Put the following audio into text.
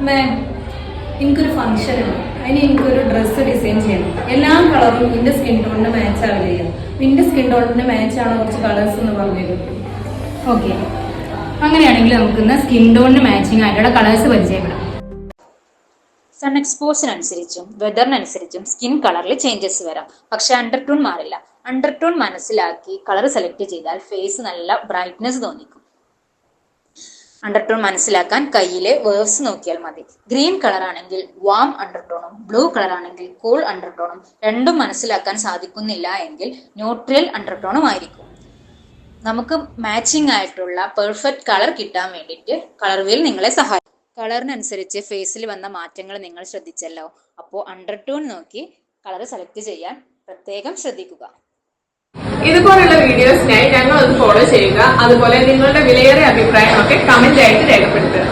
മാം, എനിക്കൊരു ഫംഗ്ഷൻ ഉണ്ട്. അതിന് എനിക്കൊരു ഡ്രസ്സ് ഡിസൈൻ ചെയ്യണം. എല്ലാ കളറും എന്റെ സ്കിൻ ടോണിന് മാച്ച് ആവില്ല. എന്റെ സ്കിൻ ടോണിന് മാച്ച് ആണ് കുറച്ച് കളേഴ്സ് എന്ന് പറഞ്ഞു. ഓക്കെ, അങ്ങനെയാണെങ്കിൽ നമുക്ക് ഇന്ന് സ്കിൻ ടോണിന് മാച്ചിങ് ആയിട്ടുള്ള കളേഴ്സ് പരിചയപ്പെടാം. സൺ എക്സ്പോസിനനുസരിച്ചും വെതറിനനുസരിച്ചും സ്കിൻ കളറിൽ ചേഞ്ചസ് വരാം. പക്ഷെ അണ്ടർടോൺ മാറില്ല. അണ്ടർടോൺ മനസ്സിലാക്കി കളർ സെലക്ട് ചെയ്താൽ ഫേസ് നല്ല ബ്രൈറ്റ്നെസ് തോന്നിക്കും. അണ്ടർടോൺ മനസ്സിലാക്കാൻ കയ്യിലെ വേർവ്സ് നോക്കിയാൽ മതി. ഗ്രീൻ കളർ ആണെങ്കിൽ വാം അണ്ടർടോണും ബ്ലൂ കളർ ആണെങ്കിൽ കൂൾ അണ്ടർടോണും രണ്ടും മനസ്സിലാക്കാൻ സാധിക്കുന്നില്ല എങ്കിൽ ന്യൂട്രൽ അണ്ടർടോണും ആയിരിക്കും. നമുക്ക് മാച്ചിങ് ആയിട്ടുള്ള പെർഫെക്റ്റ് കളർ കിട്ടാൻ വേണ്ടിയിട്ട് കളർ വീൽ നിങ്ങളെ സഹായിക്കും. കളറിനനുസരിച്ച് ഫേസിൽ വന്ന മാറ്റങ്ങൾ നിങ്ങൾ ശ്രദ്ധിച്ചല്ലോ. അപ്പോൾ അണ്ടർടോൺ നോക്കി കളർ സെലക്ട് ചെയ്യാൻ പ്രത്യേകം ശ്രദ്ധിക്കുക. ഇതുപോലുള്ള വീഡിയോസിനായി ഞങ്ങൾ ഒന്ന് ഫോളോ ചെയ്യുക. അതുപോലെ നിങ്ങളുടെ വിലയേറിയ അഭിപ്രായമൊക്കെ കമന്റ് ആയിട്ട് രേഖപ്പെടുത്തുക.